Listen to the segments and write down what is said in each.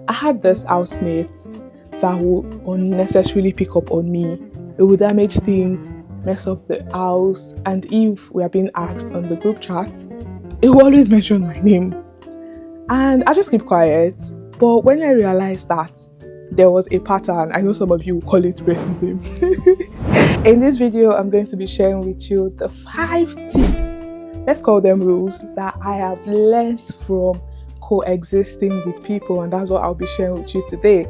I had this housemate that would unnecessarily pick up on me. It would damage things, mess up the house, and if we are being asked on the group chat, it will always mention my name. And I just keep quiet. But when I realized that there was a pattern, I know some of you call it racism. In this video, I'm going to be sharing with you the 5 tips, let's call them rules, that I have learned from coexisting with people, and that's what I'll be sharing with you today.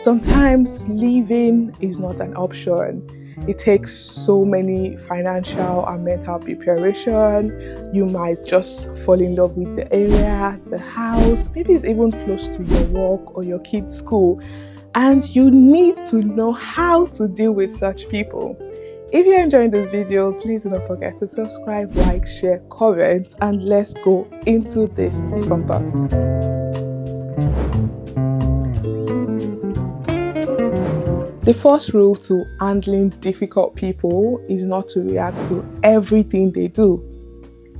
Sometimes leaving is not an option. It takes so many financial and mental preparation. You might just fall in love with the area, the house, maybe it's even close to your work or your kids' school, and you need to know how to deal with such people. If you're enjoying this video, please do not forget to subscribe, like, share, comment, and let's go into this proper. The first rule to handling difficult people is not to react to everything they do.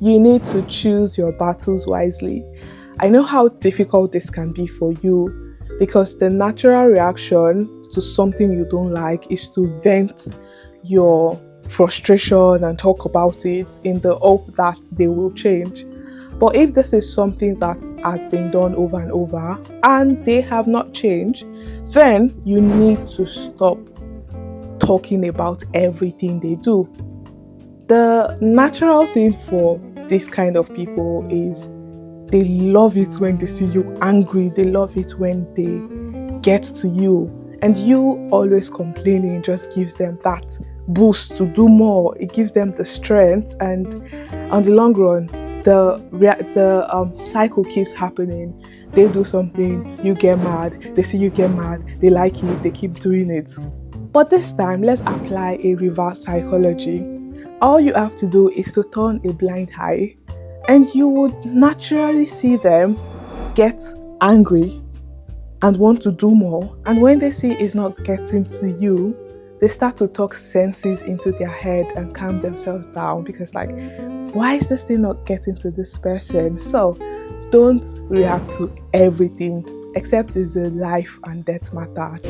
You need to choose your battles wisely. I know how difficult this can be for you because the natural reaction to something you don't like is to vent your frustration and talk about it in the hope that they will change. But if this is something that has been done over and over and they have not changed, then you need to stop talking about everything they do. The natural thing for this kind of people is they love it when they see you angry. They love it when they get to you. And you always complaining just gives them that boost to do more. It gives them the strength, and on the long run, the cycle keeps happening. They do something, you get mad. They see you get mad, they like it, they keep doing it. But this time, let's apply a reverse psychology. All you have to do is to turn a blind eye, and you would naturally see them get angry and want to do more. And when they see it's not getting to you, they start to talk senses into their head and calm themselves down because why is this thing not getting to this person? So don't react to everything except it's a life and death matter.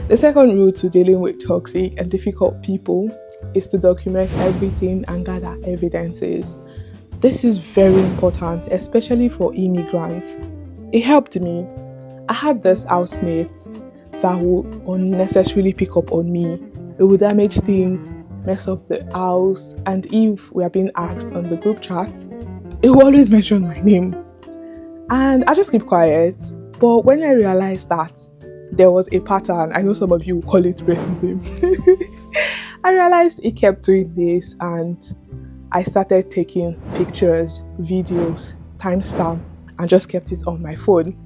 The second rule to dealing with toxic and difficult people is to document everything and gather evidences. This is very important, especially for immigrants. It helped me. I had this housemate that would unnecessarily pick up on me. It would damage things, mess up the house, and if we are being asked on the group chat, it will always mention my name. And I just keep quiet. But when I realized that there was a pattern, I know some of you call it racism, I realized he kept doing this, and I started taking pictures, videos, timestamp, and just kept it on my phone.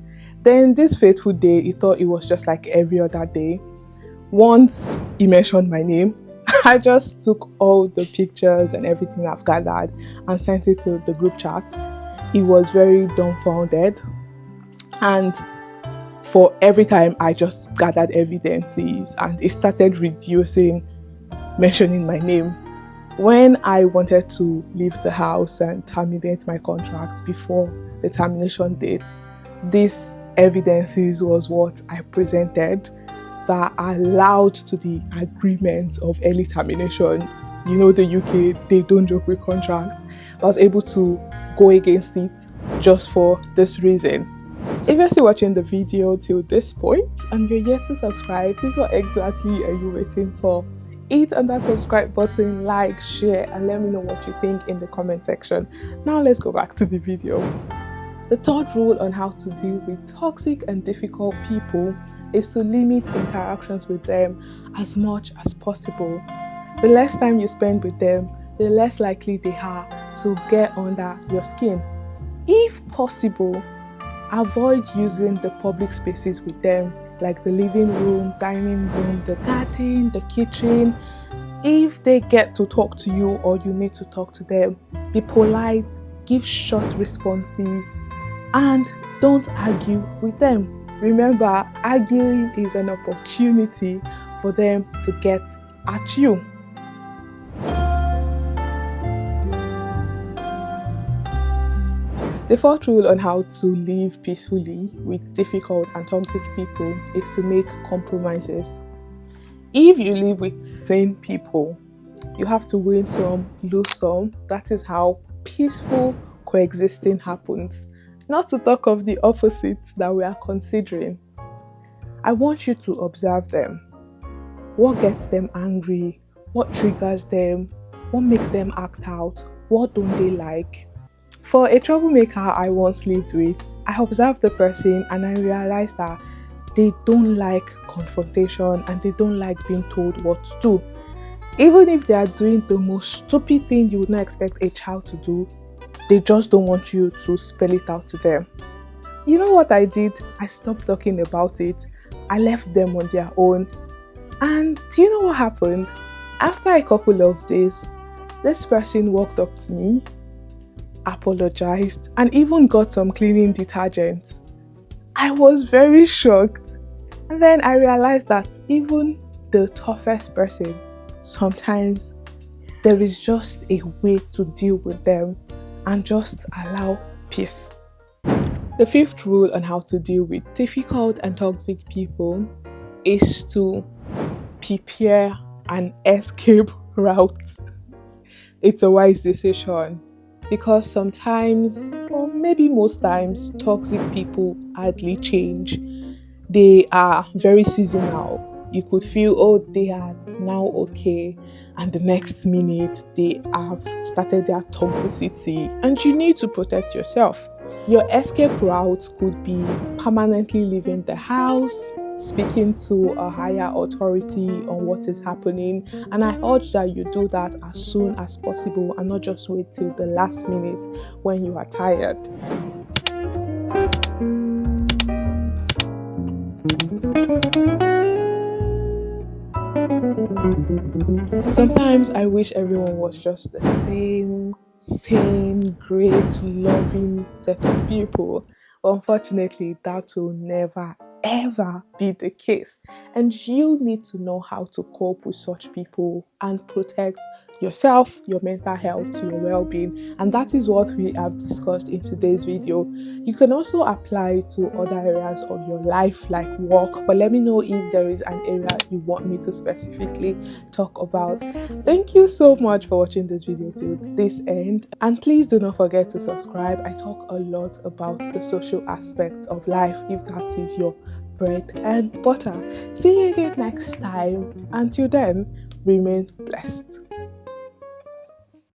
Then this fateful day, he thought it was just like every other day. Once he mentioned my name, I just took all the pictures and everything I've gathered and sent it to the group chat. He was very dumbfounded, and for every time I just gathered evidences, and it started reducing mentioning my name. When I wanted to leave the house and terminate my contract before the termination date, these evidences was what I presented that allowed to the agreement of early termination. You know, the UK, they don't joke with contracts. I was able to go against it just for this reason. If you're still watching the video till this point and you're yet to subscribe, please, what exactly are you waiting for? Hit on that subscribe button, like, share, and let me know what you think in the comment section. Now let's go back to the video. The third rule on how to deal with toxic and difficult people is to limit interactions with them as much as possible. The less time you spend with them, the less likely they are to get under your skin. If possible, avoid using the public spaces with them, like the living room, dining room, the garden, the kitchen. If they get to talk to you or you need to talk to them, be polite, give short responses, and don't argue with them. Remember, arguing is an opportunity for them to get at you. The fourth rule on how to live peacefully with difficult and toxic people is to make compromises. If you live with sane people, you have to win some, lose some. That is how peaceful coexisting happens. Not to talk of the opposite that we are considering. I want you to observe them. What gets them angry? What triggers them? What makes them act out? What don't they like? For a troublemaker I once lived with, I observed the person and I realized that they don't like confrontation and they don't like being told what to do. Even if they are doing the most stupid thing you would not expect a child to do, they just don't want you to spell it out to them. You know what I did? I stopped talking about it. I left them on their own. And do you know what happened? After a couple of days, this person walked up to me, apologized, and even got some cleaning detergent. I was very shocked. And then I realized that even the toughest person, sometimes there is just a way to deal with them and just allow peace. The fifth rule on how to deal with difficult and toxic people is to prepare an escape route. It's a wise decision because sometimes, or maybe most times, toxic people hardly change. They are very seasonal. You could feel, oh, they are now okay, and the next minute they have started their toxicity, and you need to protect yourself. Your escape route could be permanently leaving the house, speaking to a higher authority on what is happening, and I urge that you do that as soon as possible and not just wait till the last minute when you are tired. Sometimes I wish everyone was just the same, great, loving set of people. Unfortunately, that will never ever be the case. And you need to know how to cope with such people and protect yourself, your mental health, your well-being. And that is what we have discussed in today's video. You can also apply to other areas of your life like work, but let me know if there is an area you want me to specifically talk about. Thank you so much for watching this video till this end, and please do not forget to subscribe. I talk a lot about the social aspect of life if that is your bread and butter. See you again next time. Until then, remain blessed.